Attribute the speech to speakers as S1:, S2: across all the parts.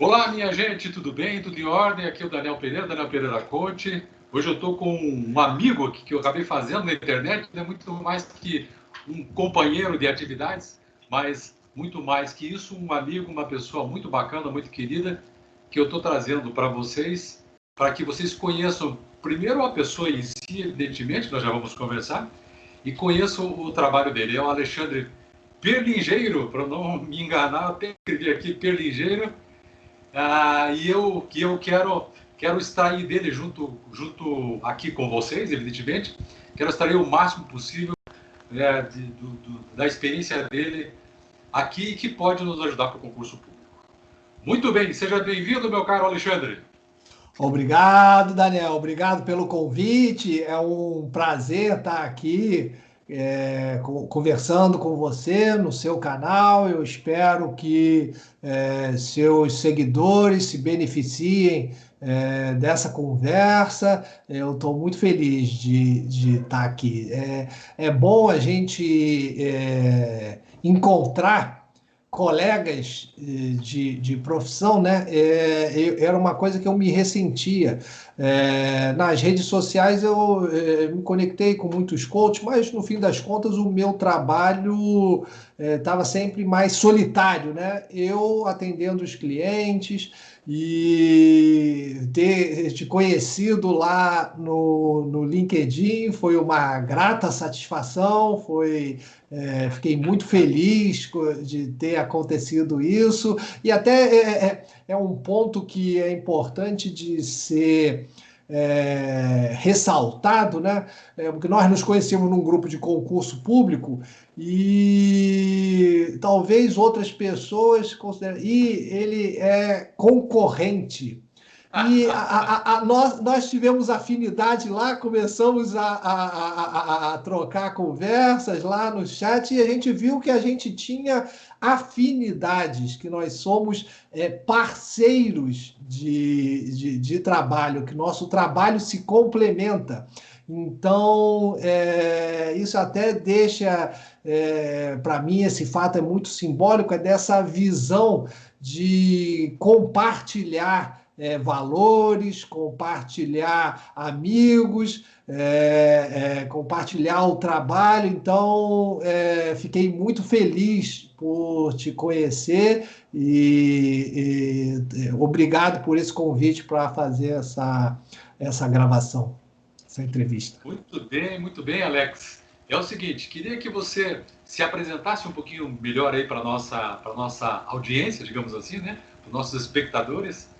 S1: Olá, minha gente, tudo bem? Tudo em ordem? Aqui é o Daniel Pereira Coach. Hoje eu estou com um amigo aqui que eu acabei fazendo na internet, é muito mais que um companheiro de atividades, mas muito mais que isso, um amigo, uma pessoa muito bacana, muito querida, que eu estou trazendo para que vocês conheçam primeiro a pessoa em si, evidentemente, nós já vamos conversar, e conheçam o trabalho dele. É o Alexandre Perlingeiro, para não me enganar, até escrevi aqui Perlingeiro. E eu quero extrair dele junto aqui com vocês, evidentemente. Quero extrair o máximo possível da experiência dele aqui que pode nos ajudar para o concurso público. Muito bem, seja bem-vindo, meu caro Alexandre.
S2: Obrigado, Daniel. Obrigado pelo convite. É um prazer estar aqui conversando com você no seu canal. Eu espero que seus seguidores se beneficiem dessa conversa. Eu estou muito feliz de estar aqui. É bom a gente encontrar colegas de profissão, né? Era uma coisa que eu me ressentia. Nas redes sociais eu me conectei com muitos coaches, mas no fim das contas o meu trabalho estava sempre mais solitário, né? Eu atendendo os clientes e ter te conhecido lá no LinkedIn foi uma grata satisfação, fiquei muito feliz de ter acontecido isso, e até é um ponto que é importante de ser ressaltado, né? Porque nós nos conhecemos num grupo de concurso público e talvez outras pessoas considerem, e ele é concorrente. E nós tivemos afinidade lá, começamos a trocar conversas lá no chat e a gente viu que a gente tinha afinidades, que nós somos parceiros de trabalho, que nosso trabalho se complementa. Então, isso até deixa, para mim, esse fato é muito simbólico, é dessa visão de compartilhar valores, compartilhar amigos, compartilhar o trabalho. Então, fiquei muito feliz por te conhecer e obrigado por esse convite para fazer essa gravação, essa entrevista.
S1: Muito bem, Alex. É o seguinte, queria que você se apresentasse um pouquinho melhor aí para nossa audiência, digamos assim, né? Para os nossos espectadores.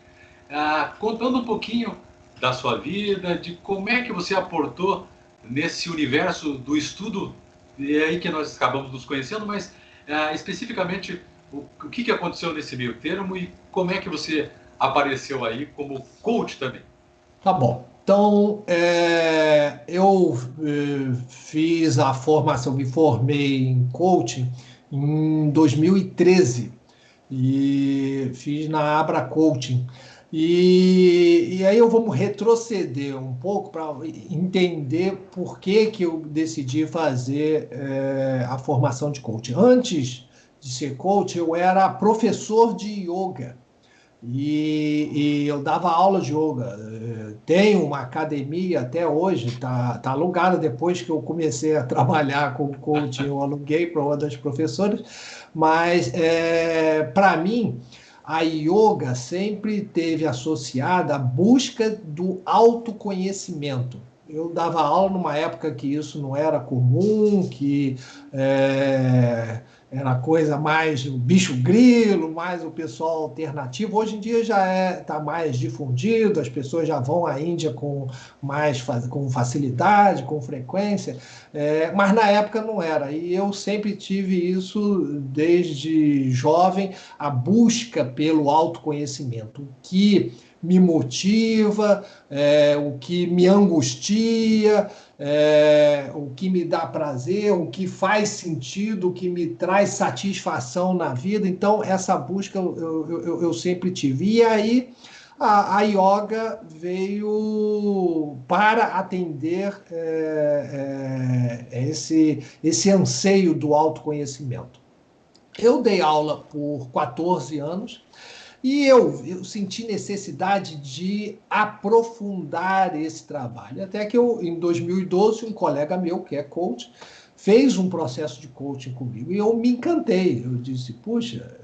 S1: Contando um pouquinho da sua vida, de como é que você aportou nesse universo do estudo, e é aí que nós acabamos nos conhecendo, mas especificamente o que aconteceu nesse meio termo e como é que você apareceu aí como coach também.
S2: Tá bom. Então, eu fiz a formação, me formei em coaching em 2013 e fiz na Abra Coaching. E aí eu vamos retroceder um pouco para entender por que eu decidi fazer a formação de coaching. Antes de ser coach, eu era professor de yoga. E eu dava aula de yoga. Tenho uma academia até hoje, tá alugada depois que eu comecei a trabalhar com coaching, eu aluguei para uma das professoras, mas para mim a yoga sempre teve associada à busca do autoconhecimento. Eu dava aula numa época que isso não era comum, que era coisa mais o bicho grilo, mais o pessoal alternativo. Hoje em dia já está mais difundido, as pessoas já vão à Índia com facilidade, com frequência, mas na época não era. E eu sempre tive isso desde jovem, a busca pelo autoconhecimento, o que me motiva, o que me angustia, o que me dá prazer, o que faz sentido, o que me traz satisfação na vida. Então, essa busca eu sempre tive. E aí, a yoga veio para atender esse anseio do autoconhecimento. Eu dei aula por 14 anos, E eu senti necessidade de aprofundar esse trabalho. Até que em 2012, um colega meu, que é coach, fez um processo de coaching comigo e eu me encantei. Eu disse, puxa,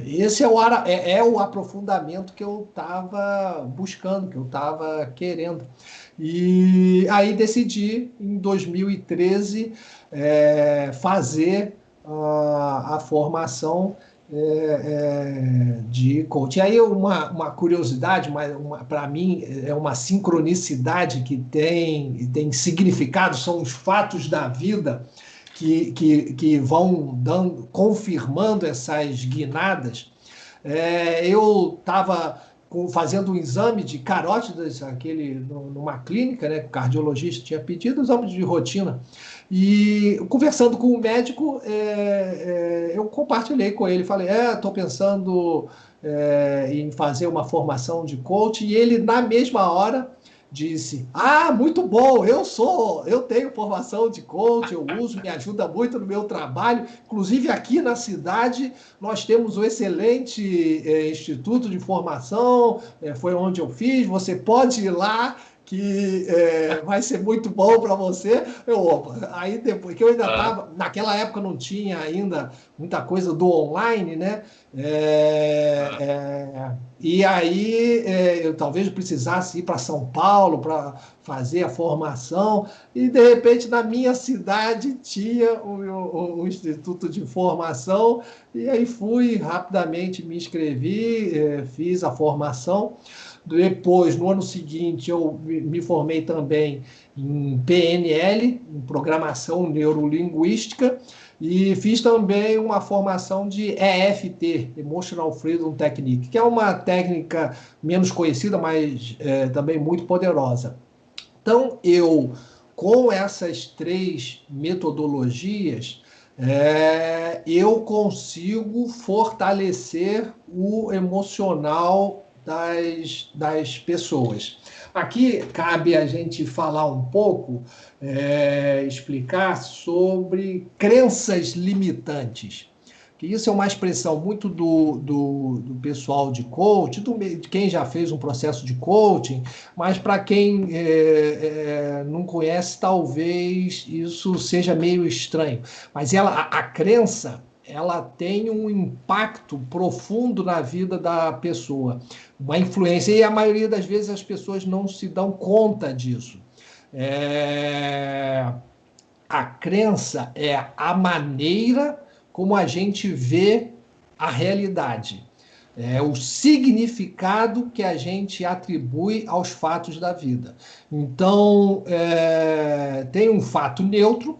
S2: esse é o aprofundamento que eu estava buscando, que eu estava querendo. E aí decidi, em 2013, fazer a formação de coaching. Aí uma curiosidade, para mim é uma sincronicidade que tem significado, são os fatos da vida que vão confirmando essas guinadas. Eu estava fazendo um exame de carótidas numa clínica, né, que o cardiologista tinha pedido, exame de rotina. E conversando com o médico, eu compartilhei com ele, falei, estou pensando em fazer uma formação de coach, e ele, na mesma hora, disse, muito bom, eu tenho formação de coach, eu uso, me ajuda muito no meu trabalho, inclusive aqui na cidade nós temos um excelente instituto de formação, foi onde eu fiz, você pode ir lá, que vai ser muito bom para você. Aí depois, que eu ainda estava, naquela época não tinha ainda muita coisa do online, né? E aí eu talvez precisasse ir para São Paulo para fazer a formação, e de repente na minha cidade tinha o Instituto de Formação, e aí fui rapidamente, me inscrevi, fiz a formação. Depois, no ano seguinte, eu me formei também em PNL, em Programação Neurolinguística, e fiz também uma formação de EFT, Emotional Freedom Technique, que é uma técnica menos conhecida, mas também muito poderosa. Então, com essas 3 metodologias, eu consigo fortalecer o emocional das pessoas. Aqui cabe a gente falar um pouco, explicar sobre crenças limitantes. Que isso é uma expressão muito do pessoal de coaching, de quem já fez um processo de coaching, mas para quem não conhece, talvez isso seja meio estranho. Mas a crença, ela tem um impacto profundo na vida da pessoa, uma influência, e a maioria das vezes as pessoas não se dão conta disso. A crença é a maneira como a gente vê a realidade, o significado que a gente atribui aos fatos da vida. Então, tem um fato neutro,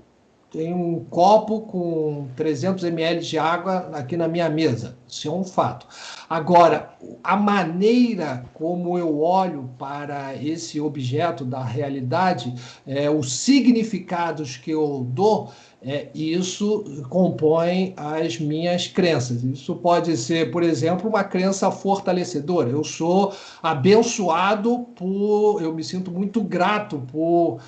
S2: tem um copo com 300 ml de água aqui na minha mesa. Isso é um fato. Agora, a maneira como eu olho para esse objeto da realidade, os significados que eu dou, isso compõe as minhas crenças. Isso pode ser, por exemplo, uma crença fortalecedora. Eu sou abençoado eu me sinto muito grato por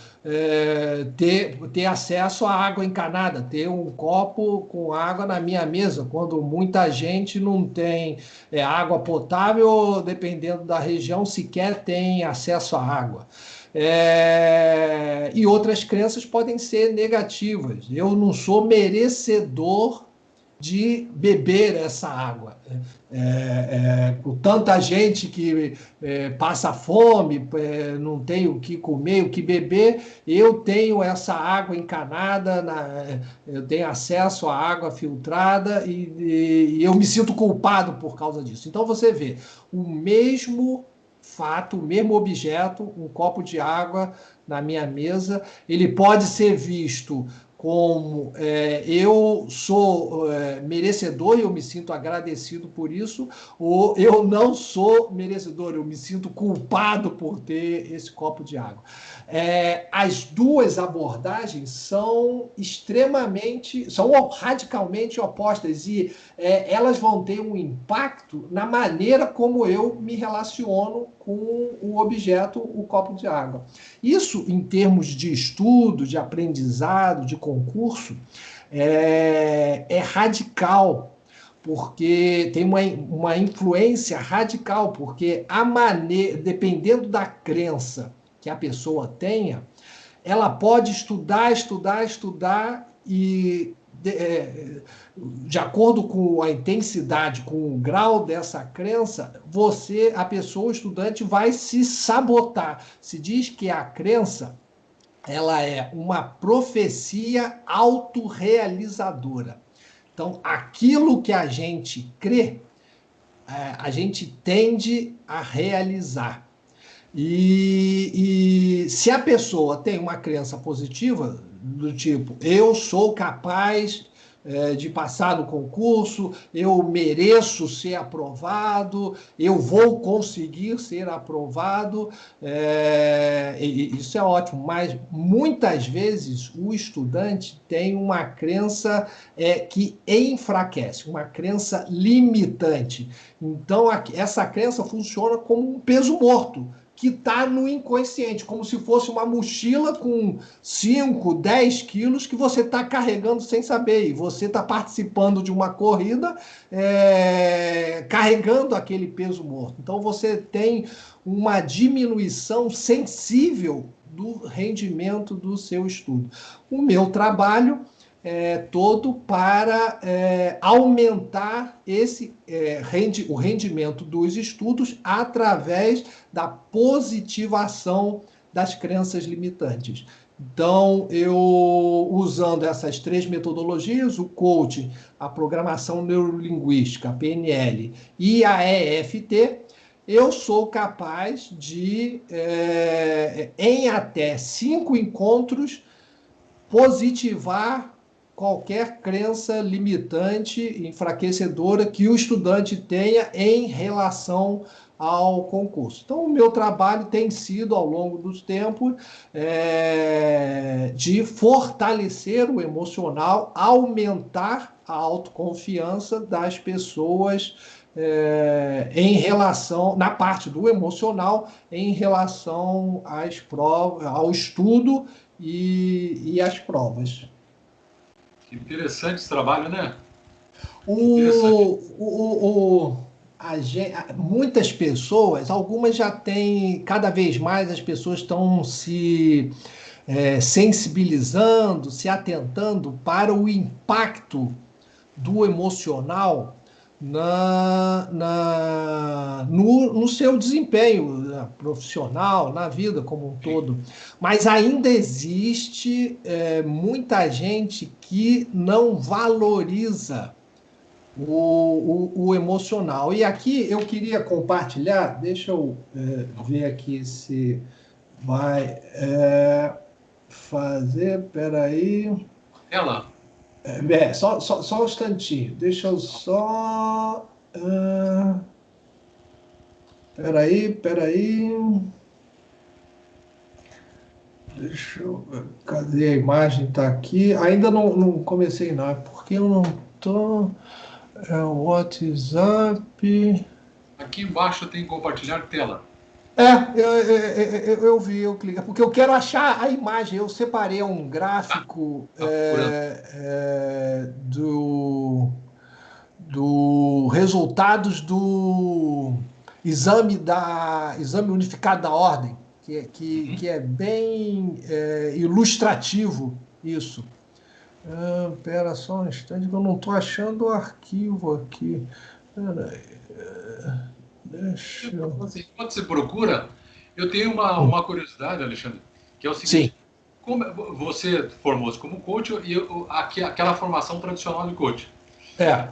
S2: ter acesso à água encanada, ter um copo com água na minha mesa, quando muita gente não tem água potável, dependendo da região, sequer tem acesso à água. E outras crenças podem ser negativas. Eu não sou merecedor de beber essa água. Com tanta gente que passa fome, não tem o que comer, o que beber, eu tenho essa água encanada, eu tenho acesso à água filtrada e eu me sinto culpado por causa disso. Então você vê, o mesmo fato, o mesmo objeto, um copo de água na minha mesa, ele pode ser visto como eu sou merecedor e eu me sinto agradecido por isso, ou eu não sou merecedor, eu me sinto culpado por ter esse copo de água. As duas abordagens são radicalmente opostas, e elas vão ter um impacto na maneira como eu me relaciono com o objeto, o copo de água. Isso, em termos de estudo, de aprendizado, de concurso, é radical, porque tem uma influência radical, porque dependendo da crença que a pessoa tenha, ela pode estudar e de acordo com a intensidade, com o grau dessa crença, a pessoa, o estudante, vai se sabotar. Se diz que a crença, ela é uma profecia autorrealizadora. Então, aquilo que a gente crê, a gente tende a realizar. E se a pessoa tem uma crença positiva, do tipo, eu sou capaz de passar no concurso, eu mereço ser aprovado, eu vou conseguir ser aprovado, isso é ótimo, mas muitas vezes o estudante tem uma crença que enfraquece, uma crença limitante. Então, essa crença funciona como um peso morto, que está no inconsciente, como se fosse uma mochila com 5, 10 quilos que você está carregando sem saber. E você está participando de uma corrida carregando aquele peso morto. Então, você tem uma diminuição sensível do rendimento do seu estudo. O meu trabalho todo para aumentar o rendimento dos estudos através da positivação das crenças limitantes. Então, usando essas 3 metodologias, o coaching, a programação neurolinguística, a PNL, e a EFT, eu sou capaz de, em até 5 encontros, positivar qualquer crença limitante, enfraquecedora que o estudante tenha em relação ao concurso. Então, o meu trabalho tem sido, ao longo dos tempos, de fortalecer o emocional, aumentar a autoconfiança das pessoas em relação, na parte do emocional, em relação às provas, ao estudo e às provas.
S1: Interessante esse trabalho, né?
S2: Muitas pessoas, algumas já têm, cada vez mais as pessoas estão se sensibilizando, se atentando para o impacto do emocional no seu desempenho profissional, na vida como um todo. Mas ainda existe muita gente que não valoriza o emocional. E aqui eu queria compartilhar, deixa eu ver aqui se vai fazer, peraí.
S1: Ela.
S2: Só um instantinho, deixa eu só... Peraí. Deixa eu... Cadê a imagem? Tá aqui. Ainda não comecei, não. É porque eu não tô... o WhatsApp...
S1: Aqui embaixo tem compartilhar tela.
S2: Eu vi, eu cliquei, porque eu quero achar a imagem. Eu separei um gráfico do resultados do exame unificado da ordem, que é bem ilustrativo isso. Espera só um instante que eu não estou achando o arquivo aqui. Deixa eu...
S1: Enquanto você procura, eu tenho uma curiosidade, Alexandre, que é o seguinte. Sim. Como você formou-se como coach e aquela formação tradicional de coach.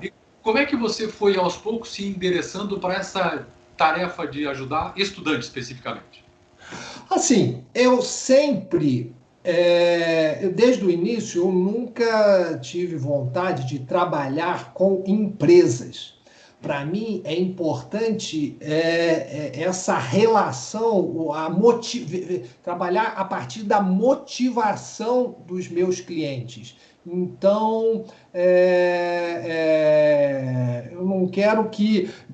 S1: E como é que você foi, aos poucos, se endereçando para essa tarefa de ajudar estudantes, especificamente?
S2: Assim, eu sempre... desde o início, eu nunca tive vontade de trabalhar com empresas. Para mim, é importante essa relação, trabalhar a partir da motivação dos meus clientes. Então, eu não quero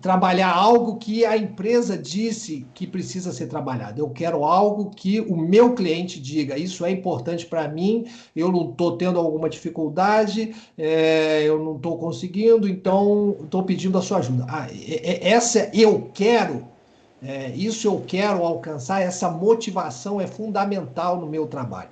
S2: trabalhar algo que a empresa disse que precisa ser trabalhado. Eu quero algo que o meu cliente diga, isso é importante para mim, eu não estou tendo alguma dificuldade, eu não estou conseguindo, então estou pedindo a sua ajuda. Essa eu quero. Isso eu quero alcançar, essa motivação é fundamental no meu trabalho.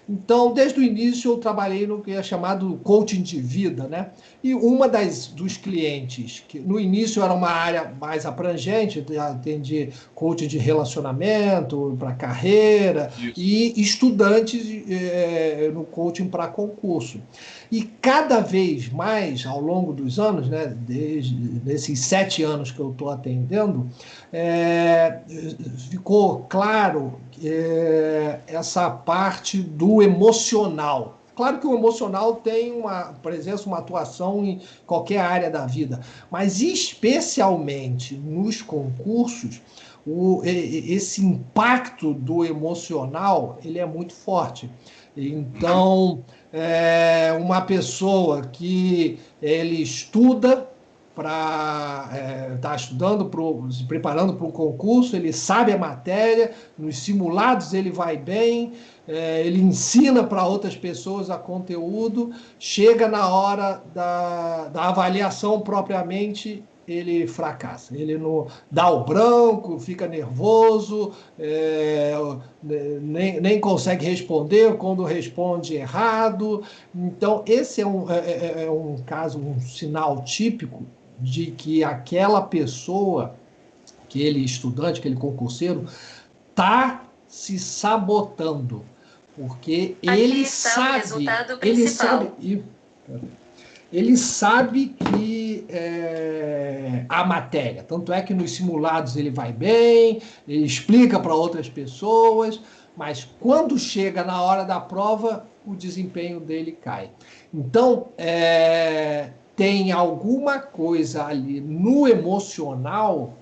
S2: Então, desde o início, eu trabalhei no que é chamado coaching de vida, né? E uma dos clientes, que no início era uma área mais abrangente, atendi coaching de relacionamento, para carreira,
S1: Isso.
S2: e estudantes no coaching para concurso. E cada vez mais, ao longo dos anos, né, desde esses 7 anos que eu estou atendendo, é, ficou claro essa parte do emocional. Claro que o emocional tem uma presença, uma atuação em qualquer área da vida, mas especialmente nos concursos, esse impacto do emocional ele é muito forte. Então, uma pessoa que ele estuda para estar estudando, se preparando para um concurso, ele sabe a matéria, nos simulados ele vai bem, ele ensina para outras pessoas a conteúdo, chega na hora da avaliação propriamente, ele fracassa, ele não dá o branco, fica nervoso, nem consegue responder quando responde errado. Então, esse é um caso, um sinal típico de que aquela pessoa, aquele estudante, aquele concurseiro, está se sabotando, porque ele sabe que a matéria, tanto é que nos simulados ele vai bem, ele explica para outras pessoas, mas quando chega na hora da prova, o desempenho dele cai. Então, tem alguma coisa ali no emocional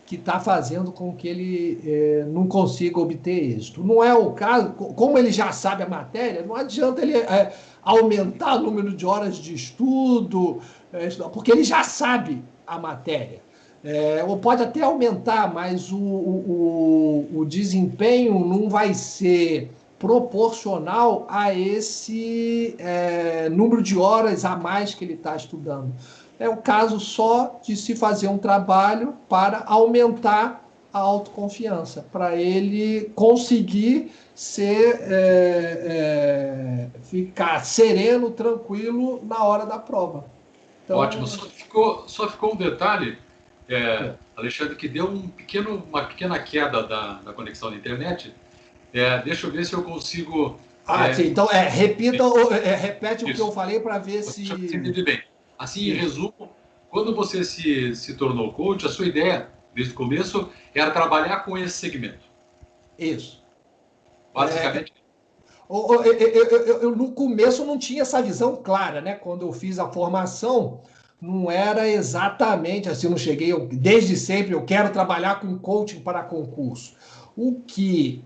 S2: que está fazendo com que ele não consiga obter êxito. Não é o caso, como ele já sabe a matéria, não adianta ele aumentar o número de horas de estudo, porque ele já sabe a matéria. Ou pode até aumentar, mas o desempenho não vai ser proporcional a esse número de horas a mais que ele está estudando. É o caso só de se fazer um trabalho para aumentar a autoconfiança, para ele conseguir ficar sereno, tranquilo na hora da prova.
S1: Então, ótimo. Só ficou um detalhe, Alexandre, que deu uma pequena queda da conexão da internet. Deixa eu ver se eu consigo...
S2: sim. Então, repete isso. O que eu falei para ver se...
S1: Você entende bem. Assim, em resumo, quando você se tornou coach, a sua ideia, desde o começo, era trabalhar com esse segmento.
S2: Isso.
S1: Basicamente.
S2: No começo não tinha essa visão clara, né? Quando eu fiz a formação, não era exatamente assim, não cheguei, desde sempre eu quero trabalhar com coaching para concurso. O que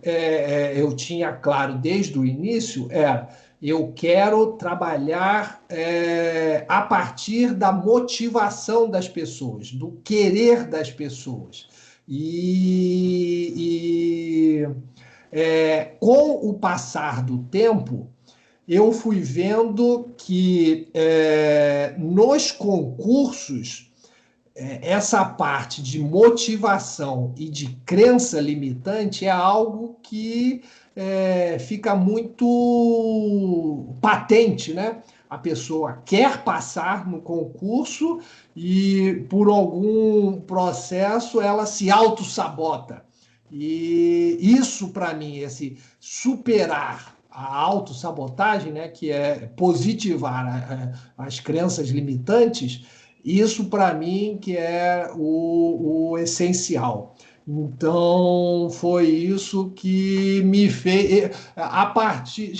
S2: eu tinha claro desde o início era eu quero trabalhar a partir da motivação das pessoas, do querer das pessoas. Com o passar do tempo, eu fui vendo que nos concursos, essa parte de motivação e de crença limitante é algo que fica muito patente, né? A pessoa quer passar no concurso e, por algum processo, ela se auto-sabota. E isso, para mim, esse superar a autossabotagem, né, que é positivar as crenças limitantes, isso, para mim, que é o essencial. Então, foi isso que me fez... A partir...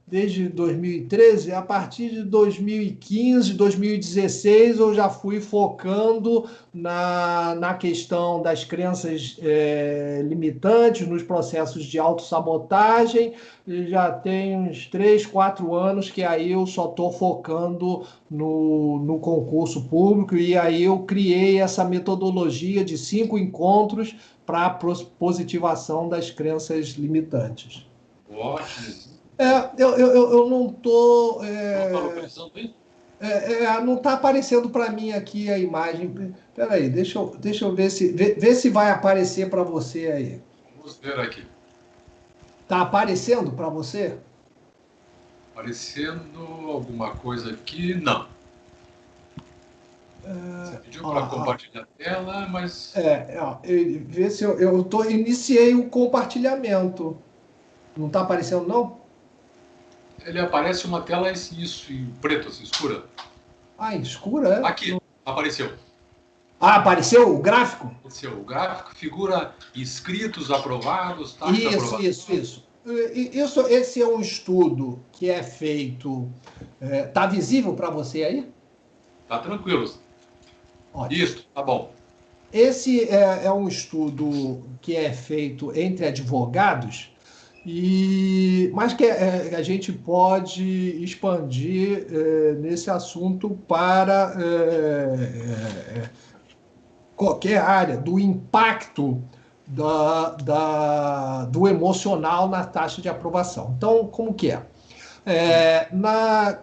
S2: desde 2013, a partir de 2015, 2016, eu já fui focando na questão das crenças limitantes, nos processos de autossabotagem. Já tem uns 3, 4 anos que aí eu só estou focando no concurso público, e aí eu criei essa metodologia de 5 encontros para a positivação das crenças limitantes.
S1: Ótimo.
S2: Eu não estou.
S1: Não está localizando isso?
S2: Não está aparecendo para mim aqui a imagem. Espera aí, deixa eu ver se vai aparecer para você aí.
S1: Vamos ver aqui.
S2: Está aparecendo para você?
S1: Aparecendo alguma coisa aqui? Não. Você pediu para compartilhar a tela, mas...
S2: Vê se iniciei o compartilhamento. Não está aparecendo, não?
S1: Ele aparece uma tela isso, em preto, assim, escura.
S2: Escura, é?
S1: Aqui, apareceu.
S2: Apareceu o gráfico?
S1: Apareceu o gráfico, figura inscritos, aprovados, taxa de aprovação.
S2: Isso. Esse é um estudo que é feito... Está visível para você aí?
S1: Tá tranquilo.
S2: Ótimo.
S1: Isso, tá bom.
S2: Esse é um estudo que é feito entre advogados, mas que a gente pode expandir nesse assunto para qualquer área, do impacto do emocional na taxa de aprovação. Então, como que é?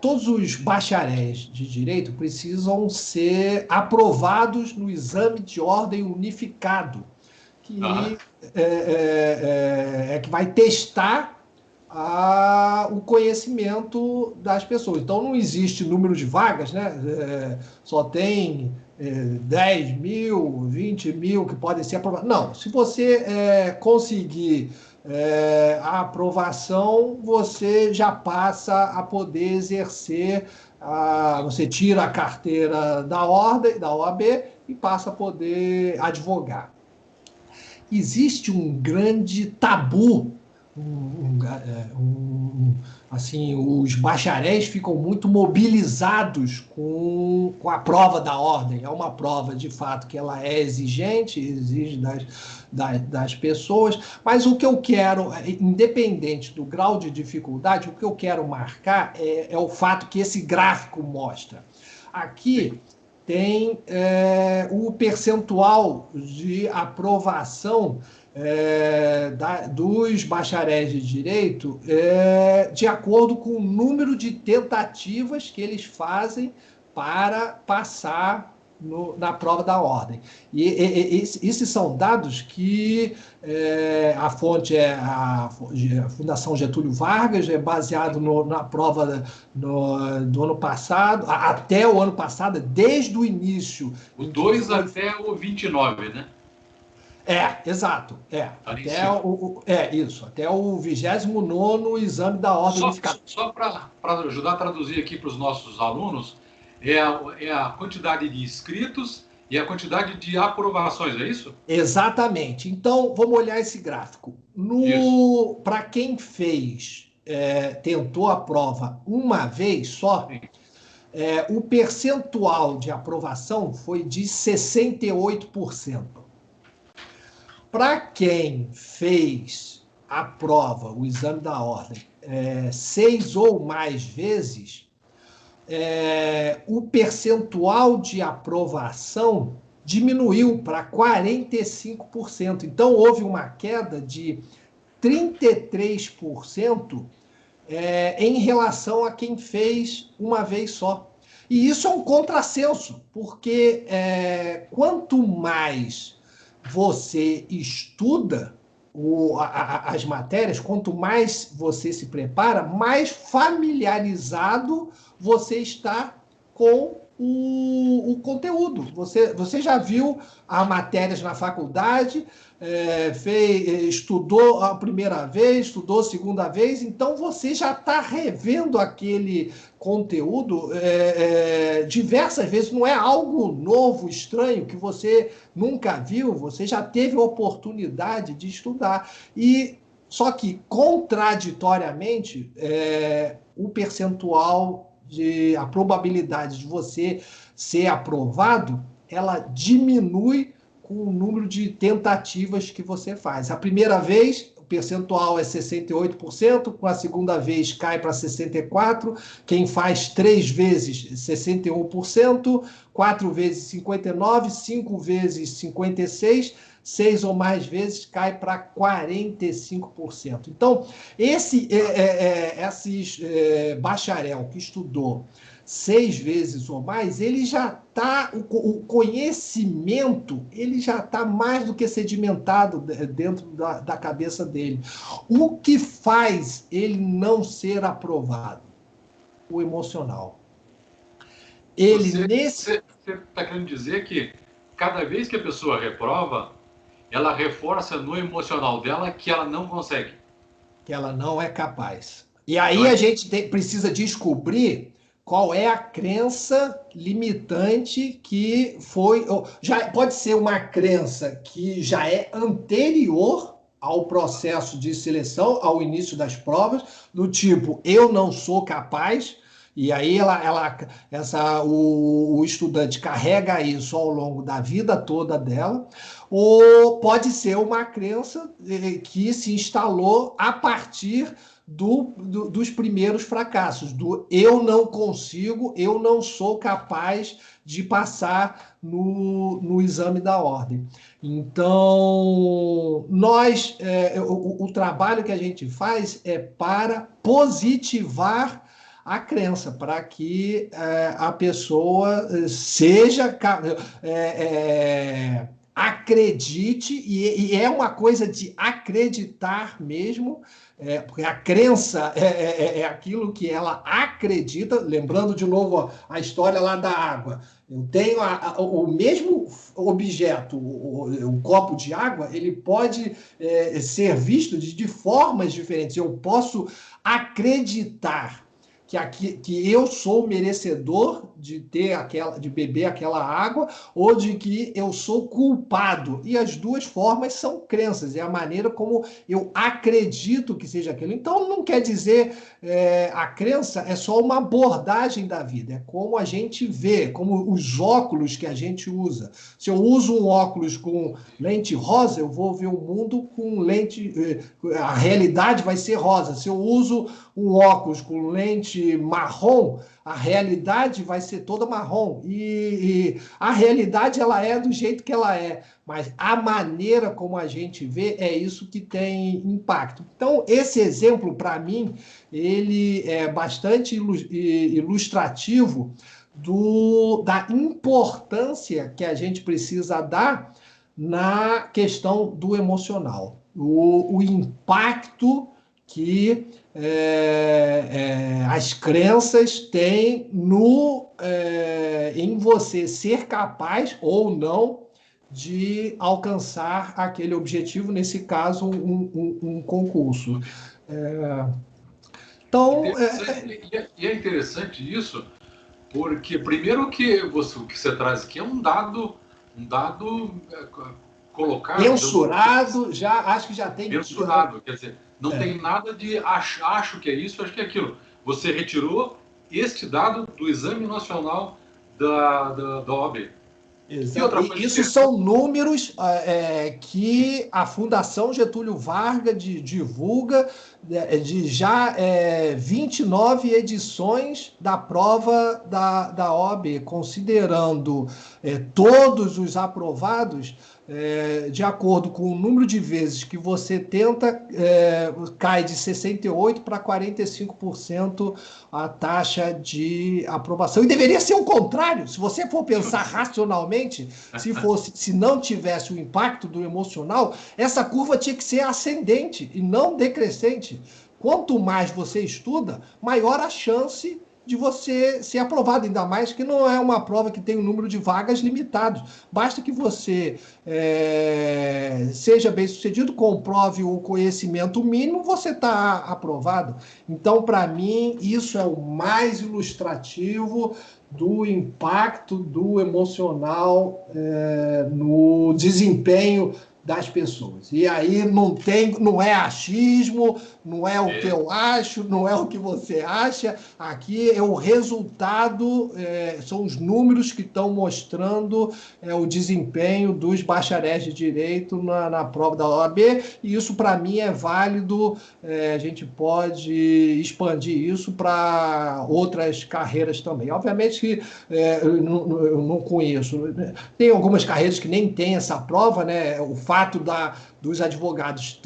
S2: Todos os bacharéis de direito precisam ser aprovados no exame de ordem unificado, que que vai testar o conhecimento das pessoas. Então, não existe número de vagas, né? Só tem 10 mil, 20 mil que podem ser aprovados. Não, se você conseguir a aprovação, você já passa a poder exercer, você tira a carteira da ordem, da OAB, e passa a poder advogar. Existe um grande tabu, assim, os bacharéis ficam muito mobilizados com a prova da ordem. É uma prova, de fato, que ela é exigente, exige das pessoas, mas o que eu quero, independente do grau de dificuldade, o que eu quero marcar é o fato que esse gráfico mostra. Aqui tem o percentual de aprovação dos bacharéis de direito de acordo com o número de tentativas que eles fazem para passar na prova da ordem. E esses são dados que a fonte é a Fundação Getúlio Vargas, é baseado na prova do ano passado, até o ano passado, desde o início.
S1: O 2 até o 29, né?
S2: Exato. Até o 29º exame da ordem unificada.
S1: Só para ajudar a traduzir aqui para os nossos alunos, é a quantidade de inscritos e a quantidade de aprovações, é isso?
S2: Exatamente. Então, vamos olhar esse gráfico. Para quem tentou a prova uma vez só, o percentual de aprovação foi de 68%. Para quem fez a prova, o exame da ordem, 6 ou mais vezes, o percentual de aprovação diminuiu para 45%. Então, houve uma queda de 33% em relação a quem fez uma vez só. E isso é um contrassenso, porque quanto mais você estuda as matérias, quanto mais você se prepara, mais familiarizado você está com o conteúdo. Você já viu as matérias na faculdade, estudou a primeira vez, estudou a segunda vez, então você já está revendo aquele conteúdo diversas vezes. Não é algo novo, estranho, que você nunca viu, você já teve a oportunidade de estudar. E Só que, contraditoriamente, o percentual a probabilidade de você ser aprovado, ela diminui com o número de tentativas que você faz. A primeira vez, o percentual é 68%, com a segunda vez cai para 64%, quem faz 3 vezes, 61%, 4 vezes 59%, 5 vezes 56%, 6 ou mais vezes cai para 45%. Então, esses bacharel que estudou 6 vezes ou mais, ele já está, o conhecimento, ele já está mais do que sedimentado dentro da cabeça dele. O que faz ele não ser aprovado? O emocional.
S1: Você está querendo dizer que cada vez que a pessoa reprova, ela reforça no emocional dela que ela não consegue.
S2: Que ela não é capaz. E aí a gente precisa descobrir qual é a crença limitante que foi... Já pode ser uma crença que já é anterior ao processo de seleção, ao início das provas, do tipo, eu não sou capaz... E aí o estudante carrega isso ao longo da vida toda dela, ou pode ser uma crença que se instalou a partir dos primeiros fracassos, do eu não consigo, eu não sou capaz de passar no exame da ordem. Então, o trabalho que a gente faz é para positivar a crença, para que a pessoa acredite, e é uma coisa de acreditar mesmo, porque a crença é aquilo que ela acredita. Lembrando de novo a história lá da água. Eu tenho o mesmo objeto, o copo de água, ele pode ser visto de formas diferentes. Eu posso acreditar que eu sou merecedor de beber aquela água, ou de que eu sou culpado. E as duas formas são crenças, é a maneira como eu acredito que seja aquilo. Então, não quer dizer, a crença é só uma abordagem da vida, é como a gente vê, como os óculos que a gente usa. Se eu uso um óculos com lente rosa, eu vou ver o mundo com lente... A realidade vai ser rosa. Se eu uso um óculos com lente marrom, a realidade vai ser toda marrom. E a realidade, ela é do jeito que ela é, mas a maneira como a gente vê é isso que tem impacto. Então, esse exemplo, para mim, ele é bastante ilustrativo da importância que a gente precisa dar na questão do emocional. O impacto que as crenças têm em você ser capaz ou não de alcançar aquele objetivo, nesse caso, um concurso.
S1: Então... E é interessante isso, porque primeiro o que você traz aqui é um dado colocado...
S2: Mensurado, acho que já tem...
S1: Mensurado, quer dizer, não tem nada de acho que é isso, acho que é aquilo. Você retirou este dado do Exame Nacional da OAB.
S2: Exato. Isso são números que a Fundação Getúlio Vargas divulga de já 29 edições da prova da OAB, considerando todos os aprovados. De acordo com o número de vezes que você tenta, cai de 68% para 45% a taxa de aprovação. E deveria ser o contrário. Se você for pensar racionalmente, se não tivesse o impacto do emocional, essa curva tinha que ser ascendente e não decrescente. Quanto mais você estuda, maior a chance de você ser aprovado, ainda mais que não é uma prova que tem um número de vagas limitado. Basta que você seja bem sucedido, comprove o conhecimento mínimo, você está aprovado. Então, para mim, isso é o mais ilustrativo do impacto do emocional no desempenho das pessoas. E aí não é achismo, não é o que eu acho, não é o que você acha. Aqui é o resultado, são os números que estão mostrando o desempenho dos bacharéis de direito na prova da OAB, e isso para mim é válido. A gente pode expandir isso para outras carreiras também. Obviamente que eu não conheço. Tem algumas carreiras que nem tem essa prova, né? O fato dos advogados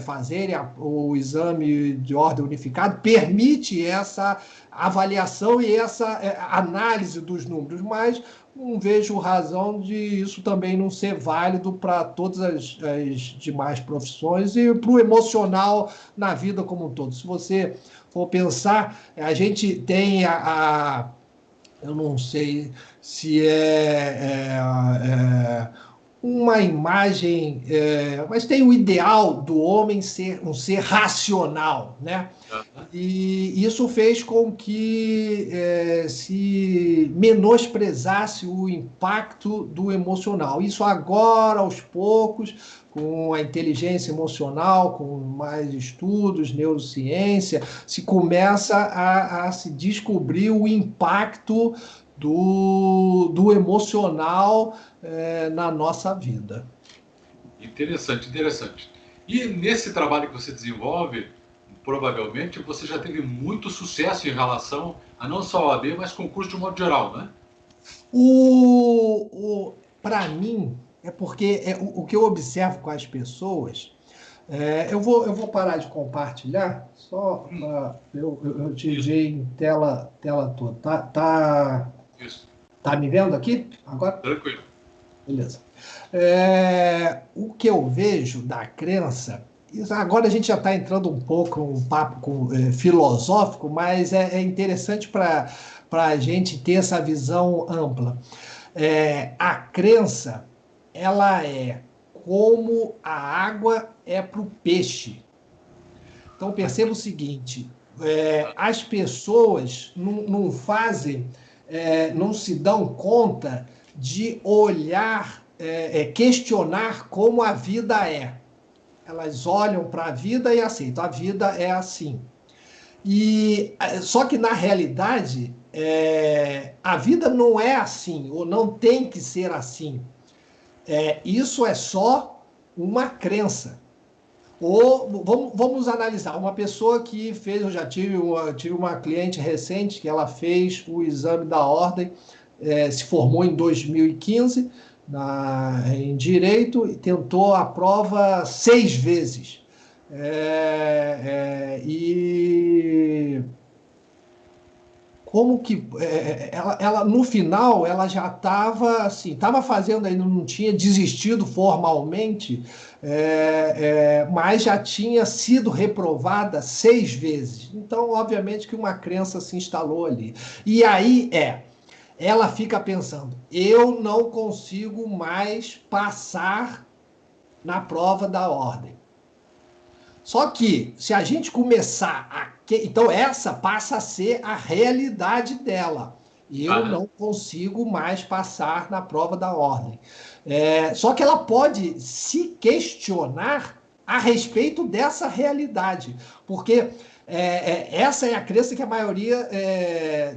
S2: fazerem o exame de ordem unificado permite essa avaliação e essa análise dos números, mas não vejo razão de isso também não ser válido para todas as demais profissões e para o emocional na vida como um todo. Se você for pensar, a gente tem eu não sei se uma imagem, mas tem o ideal do homem ser um ser racional, né? E isso fez com que se menosprezasse o impacto do emocional. Isso agora, aos poucos, com a inteligência emocional, com mais estudos, neurociência, se começa a se descobrir o impacto do emocional na nossa vida.
S1: Interessante, interessante. E nesse trabalho que você desenvolve, provavelmente você já teve muito sucesso em relação a não só a OAB, mas concurso de modo geral, né?
S2: Para mim, é porque o que eu observo com as pessoas. Eu vou parar de compartilhar, só eu te vi em tela toda.
S1: Isso.
S2: Tá me vendo aqui agora?
S1: Tranquilo.
S2: Beleza. O que eu vejo da crença, agora a gente já está entrando um pouco um papo filosófico, mas é interessante para a gente ter essa visão ampla. A crença, ela é como a água é para o peixe. Então, perceba o seguinte, as pessoas não fazem, não se dão conta de olhar, questionar como a vida é. Elas olham para a vida e aceitam, a vida é assim. Só que, na realidade, a vida não é assim, ou não tem que ser assim. Isso é só uma crença. Ou vamos analisar, uma pessoa que fez, eu já tive uma cliente recente que ela fez o exame da ordem, se formou em 2015 em Direito e tentou a prova 6 vezes. E como que ela no final ela já estava assim, estava fazendo ainda, não tinha desistido formalmente, mas já tinha sido reprovada 6 vezes. Então, obviamente que uma crença se instalou ali. E aí ela fica pensando, eu não consigo mais passar na prova da ordem. Só que, se a gente começar então, essa passa a ser a realidade dela. Eu não consigo mais passar na prova da ordem. Só que ela pode se questionar a respeito dessa realidade. Porque essa é a crença que a maioria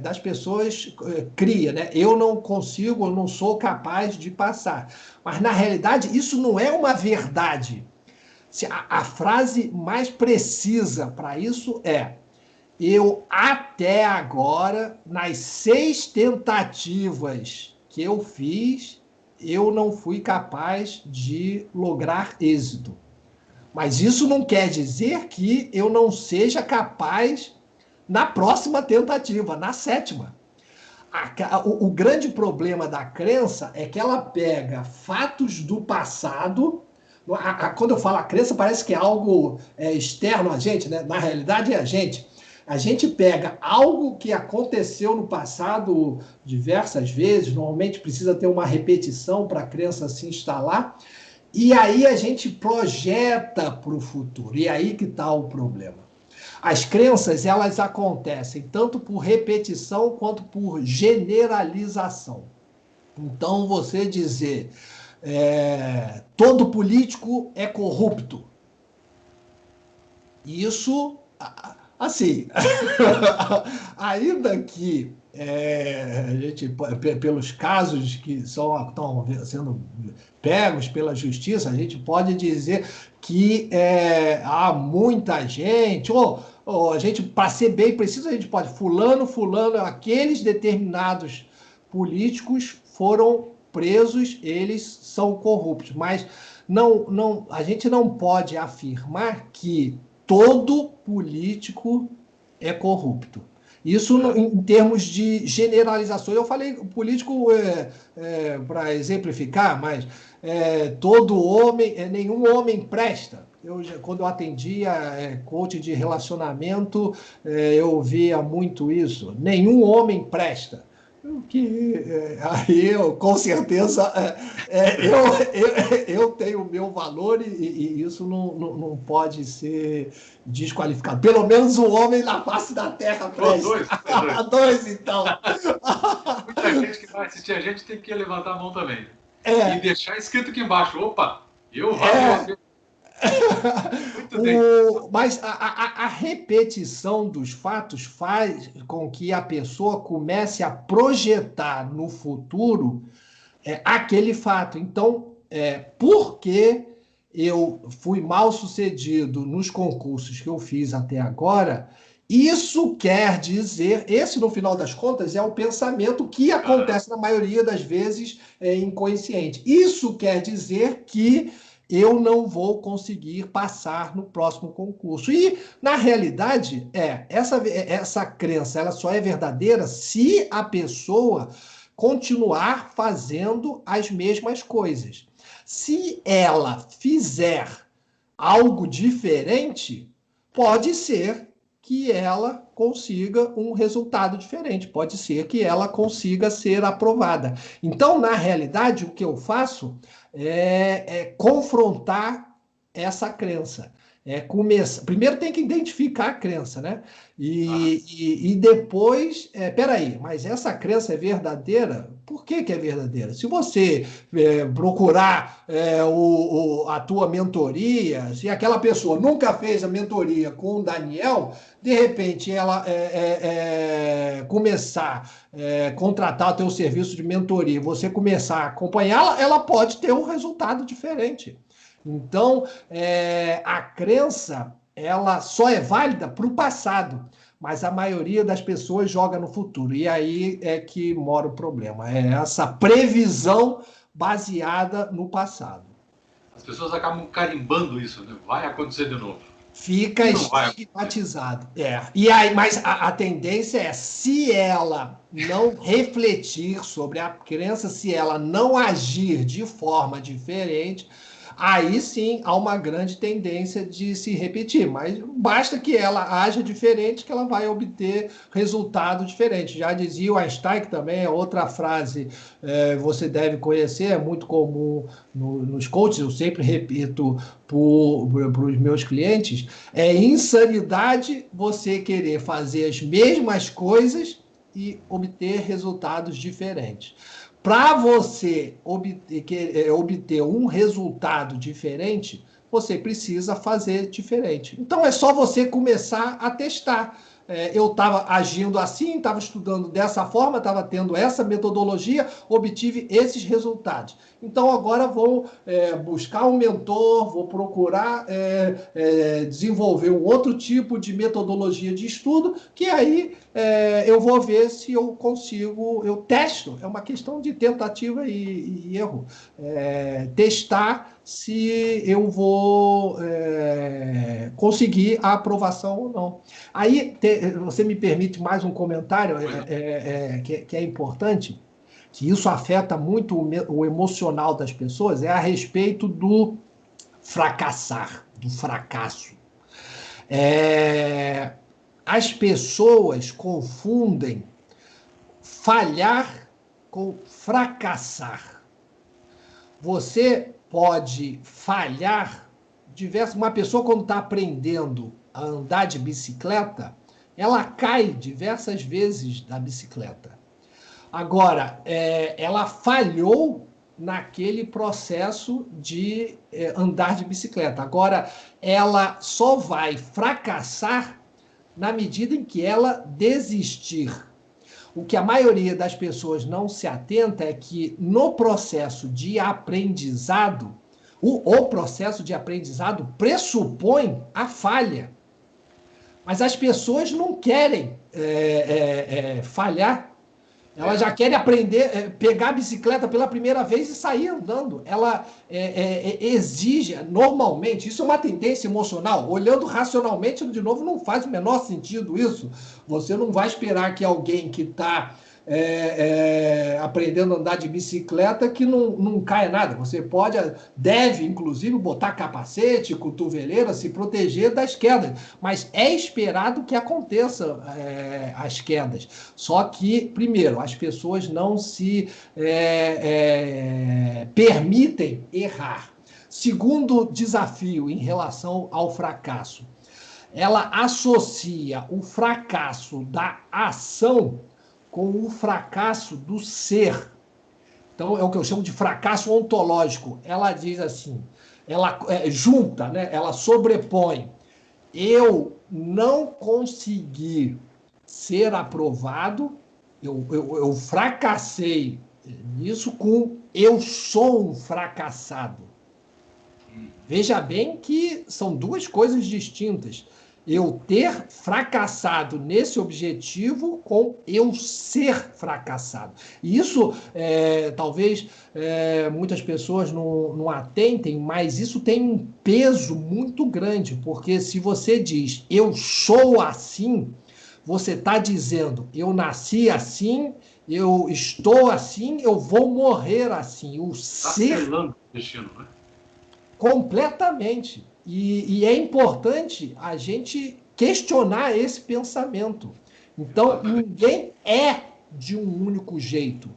S2: das pessoas cria, né? Eu não consigo, eu não sou capaz de passar. Mas, na realidade, isso não é uma verdade. A frase mais precisa para isso eu até agora, nas 6 tentativas que eu fiz, eu não fui capaz de lograr êxito. Mas isso não quer dizer que eu não seja capaz na próxima tentativa, na 7ª. O grande problema da crença é que ela pega fatos do passado. Quando eu falo a crença, parece que é algo externo a gente, né? Na realidade é a gente. A gente pega algo que aconteceu no passado diversas vezes, normalmente precisa ter uma repetição para a crença se instalar, e aí a gente projeta para o futuro. E aí que está o problema. As crenças, elas acontecem tanto por repetição quanto por generalização. Então, você dizer, todo político é corrupto. Isso, assim, ainda que a gente, pelos casos que estão sendo pegos pela justiça, a gente pode dizer que há muita gente, ou a gente, para ser bem preciso, a gente pode, fulano, aqueles determinados políticos foram presos, eles são corruptos, mas a gente não pode afirmar que todo político é corrupto. Isso em termos de generalizações. Eu falei político para exemplificar, mas todo homem, nenhum homem presta. Quando eu atendia coach de relacionamento, eu via muito isso. Nenhum homem presta. Aí eu, com certeza, eu tenho o meu valor e isso não pode ser desqualificado. Pelo menos o homem na face da terra presta. Dois, então.
S1: Muita gente que vai assistir a gente tem que levantar a mão também. E deixar escrito aqui embaixo, opa, eu valho.
S2: Mas a repetição dos fatos faz com que a pessoa comece a projetar no futuro aquele fato. Então, porque eu fui mal sucedido nos concursos que eu fiz até agora, isso quer dizer, esse no final das contas é o pensamento que acontece na maioria das vezes inconsciente. Isso quer dizer que eu não vou conseguir passar no próximo concurso. E, na realidade, essa crença ela só é verdadeira se a pessoa continuar fazendo as mesmas coisas. Se ela fizer algo diferente, pode ser que ela consiga um resultado diferente, pode ser que ela consiga ser aprovada. Então, na realidade, o que eu faço é confrontar essa crença. Primeiro tem que identificar a crença, né? E depois, peraí, mas essa crença é verdadeira? Por que é verdadeira? Se você procurar a tua mentoria, se aquela pessoa nunca fez a mentoria com o Daniel, de repente ela começar a contratar o teu serviço de mentoria, você começar a acompanhá-la, ela pode ter um resultado diferente. Então, a crença, ela só é válida para o passado, mas a maioria das pessoas joga no futuro. E aí é que mora o problema. É essa previsão baseada no passado.
S1: As pessoas acabam carimbando isso, né? Vai acontecer de novo.
S2: Fica estigmatizado. E aí, mas a tendência é, se ela não refletir sobre a crença, se ela não agir de forma diferente, aí sim há uma grande tendência de se repetir, mas basta que ela haja diferente que ela vai obter resultado diferente. Já dizia o Einstein, que também é outra frase você deve conhecer, é muito comum nos coaches, eu sempre repito para os meus clientes, é insanidade você querer fazer as mesmas coisas e obter resultados diferentes. Para você obter um resultado diferente, você precisa fazer diferente. Então, é só você começar a testar. Eu estava agindo assim, estava estudando dessa forma, estava tendo essa metodologia, obtive esses resultados. Então, agora vou buscar um mentor, vou procurar desenvolver um outro tipo de metodologia de estudo, que aí eu vou ver se eu consigo, eu testo, é uma questão de tentativa e erro. Testar se eu vou conseguir a aprovação ou não. Aí, você me permite mais um comentário que é importante, que isso afeta muito o emocional das pessoas, é a respeito do fracassar, do fracasso. As pessoas confundem falhar com fracassar. Você pode falhar uma pessoa quando está aprendendo a andar de bicicleta, ela cai diversas vezes da bicicleta. Agora, ela falhou naquele processo de andar de bicicleta. Agora, ela só vai fracassar na medida em que ela desistir. O que a maioria das pessoas não se atenta é que no processo de aprendizado, o processo de aprendizado pressupõe a falha. Mas as pessoas não querem falhar. Elas já querem aprender, pegar a bicicleta pela primeira vez e sair andando. Ela exige, normalmente, isso é uma tendência emocional. Olhando racionalmente, de novo, não faz o menor sentido isso. Você não vai esperar que alguém que está aprendendo a andar de bicicleta que não caia nada. Você deve, inclusive, botar capacete, cotoveleira, se proteger das quedas. Mas é esperado que aconteça as quedas. Só que, primeiro, as pessoas não se permitem errar. Segundo desafio em relação ao fracasso, ela associa o fracasso da ação com o fracasso do ser. Então, é o que eu chamo de fracasso ontológico. Ela diz assim, ela junta, né? Ela sobrepõe. Eu não consegui ser aprovado, eu fracassei nisso com eu sou um fracassado. Veja bem que são duas coisas distintas. Eu ter fracassado nesse objetivo com eu ser fracassado. E isso, talvez, muitas pessoas não atentem, mas isso tem um peso muito grande, porque se você diz eu sou assim, você está dizendo eu nasci assim, eu estou assim, eu vou morrer assim. O ser...
S1: selando o destino, né?
S2: Completamente. E é importante a gente questionar esse pensamento. Então, ninguém é de um único jeito.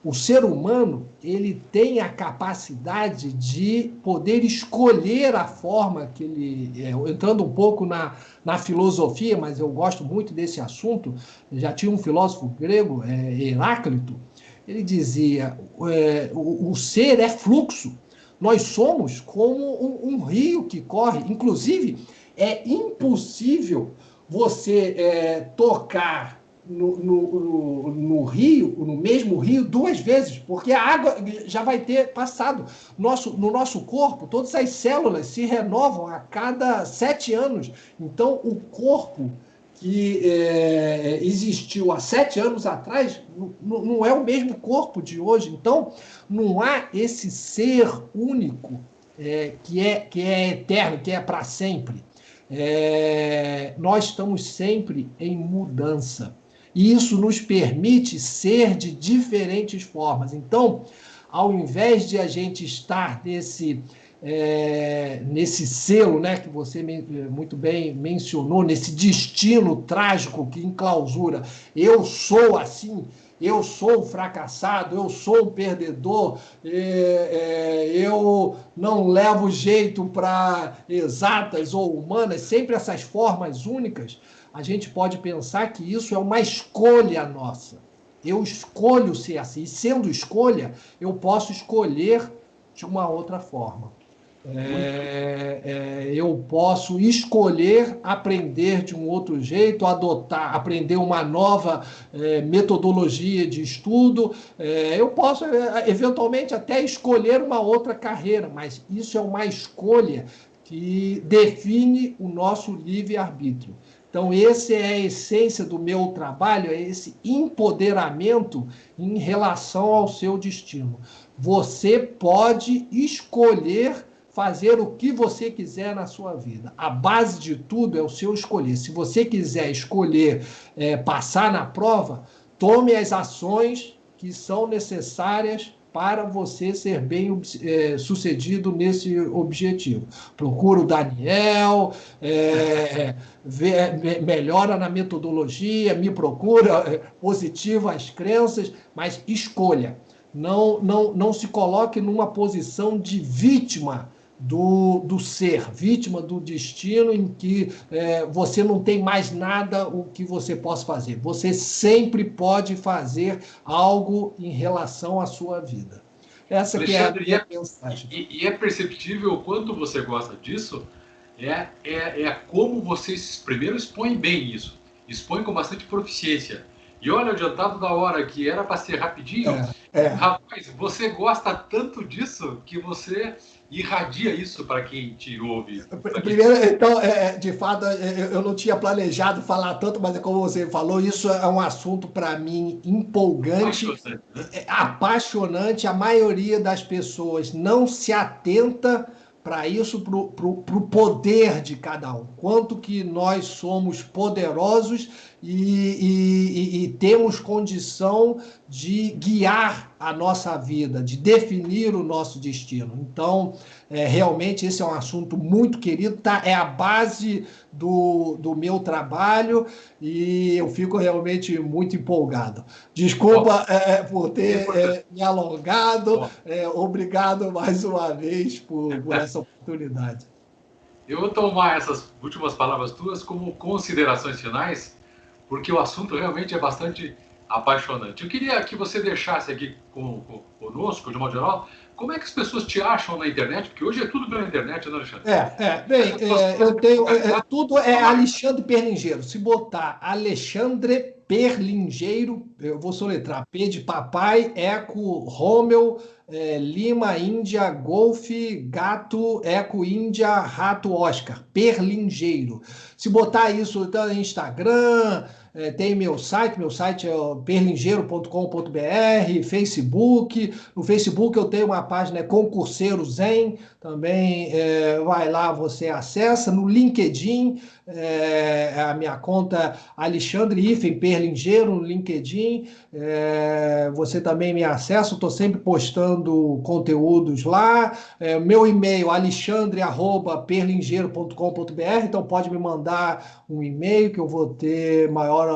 S2: O ser humano, ele tem a capacidade de poder escolher a forma que ele... entrando um pouco na filosofia, mas eu gosto muito desse assunto, já tinha um filósofo grego, Heráclito, ele dizia, o ser é fluxo. Nós somos como um rio que corre. Inclusive, é impossível você tocar no rio, no mesmo rio, duas vezes, porque a água já vai ter passado. No nosso corpo, todas as células se renovam a cada 7 anos. Então, o corpo que existiu há 7 anos atrás não é o mesmo corpo de hoje. Então, não há esse ser único que é eterno, que é para sempre. Nós estamos sempre em mudança. E isso nos permite ser de diferentes formas. Então, ao invés de a gente estar nesse selo, né, que você muito bem mencionou, nesse destino trágico que enclausura, eu sou assim, eu sou um fracassado, eu sou um perdedor, eu não levo jeito para exatas ou humanas, sempre essas formas únicas, a gente pode pensar que isso é uma escolha nossa. Eu escolho ser assim, e sendo escolha, eu posso escolher de uma outra forma. Eu posso escolher aprender de um outro jeito, aprender uma nova metodologia de estudo. Eu posso, eventualmente, até escolher uma outra carreira, mas isso é uma escolha que define o nosso livre-arbítrio. Então, essa é a essência do meu trabalho, é esse empoderamento em relação ao seu destino. Você pode escolher fazer o que você quiser na sua vida. A base de tudo é o seu escolher. Se você quiser escolher passar na prova, tome as ações que são necessárias para você ser bem sucedido nesse objetivo. Procura o Daniel, melhora na metodologia, me procura, positiva as crenças, mas escolha. Não se coloque numa posição de vítima do ser, vítima do destino em que você não tem mais nada o que você possa fazer. Você sempre pode fazer algo em relação à sua vida. Essa que é a
S1: Alexandre,
S2: minha mensagem.
S1: e é perceptível o quanto você gosta disso, como vocês primeiro expõem bem isso, expõem com bastante proficiência. E olha, o adiantado da hora, que era para ser rapidinho, rapaz, você gosta tanto disso que você irradia isso para quem te ouve.
S2: Primeiro, então, de fato, eu não tinha planejado falar tanto, mas como você falou, isso é um assunto para mim empolgante,
S1: Apaixonante, né?
S2: apaixonante. A maioria das pessoas não se atenta para isso, para o poder de cada um. Quanto que nós somos poderosos e temos condição de guiar a nossa vida, de definir o nosso destino. Então, realmente esse é um assunto muito querido, tá? É a base do meu trabalho e eu fico realmente muito empolgado. Desculpa por ter me alongado, obrigado mais uma vez por essa oportunidade.
S1: Eu vou tomar essas últimas palavras tuas como considerações finais, porque o assunto realmente é bastante apaixonante. Eu queria que você deixasse aqui conosco, de modo geral, como é que as pessoas te acham na internet, porque hoje é tudo pela internet, né, Alexandre?
S2: Bem, eu tenho, tudo é Alexandre Perlingeiro. Se botar Alexandre Perlingeiro, eu vou soletrar P de papai, Eco, Romeu, Lima, Índia, Golfe, Gato, Eco, Índia, Rato, Oscar, Perlingeiro. Se botar isso então, no Instagram, tem meu site é perlingeiro.com.br, Facebook. No Facebook eu tenho uma página Concurseiro Zen, também vai lá, você acessa. No LinkedIn, a minha conta Alexandre Ifen Perlingeiro no LinkedIn, você também me acessa, estou sempre postando conteúdos lá. Meu e-mail alexandre@perlingeiro.com.br, então pode me mandar um e-mail que eu vou ter maior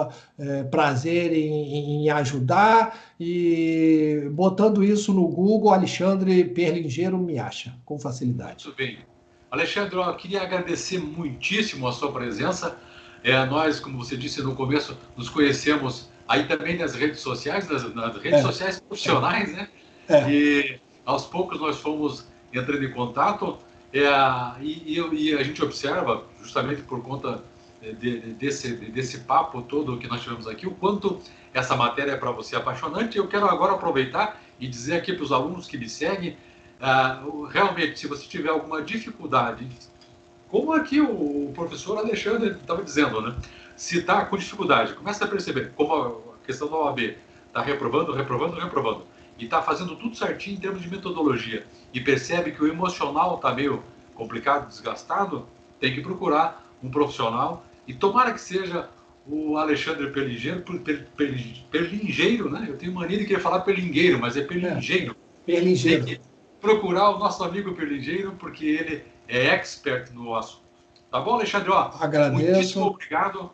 S2: prazer em ajudar, e botando isso no Google, Alexandre Perlingeiro me acha com facilidade.
S1: Muito bem. Alexandre, eu queria agradecer muitíssimo a sua presença. Nós, como você disse no começo, nos conhecemos aí também nas redes sociais, nas redes sociais profissionais, né? E aos poucos nós fomos entrando em contato, e a gente observa, justamente por conta desse papo todo que nós tivemos aqui, o quanto essa matéria é para você apaixonante. Eu quero agora aproveitar e dizer aqui para os alunos que me seguem, realmente, se você tiver alguma dificuldade, como aqui o professor Alexandre estava dizendo, né? Se está com dificuldade, começa a perceber, como a questão da OAB, está reprovando, e está fazendo tudo certinho em termos de metodologia, e percebe que o emocional está meio complicado, desgastado, tem que procurar um profissional, e tomara que seja o Alexandre Perlingeiro, Perlingeiro, né? Eu tenho mania de querer falar perlingueiro, mas é Perlingeiro.
S2: Perlingeiro.
S1: Tem que procurar o nosso amigo Perlingeiro, porque ele é expert no assunto. Tá bom, Alexandre?
S2: Agradeço.
S1: Muitíssimo obrigado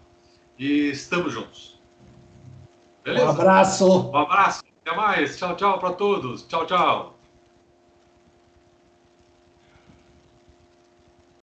S1: e estamos juntos. Beleza?
S2: Um abraço.
S1: Um abraço. Até mais. Tchau, tchau para todos. Tchau, tchau.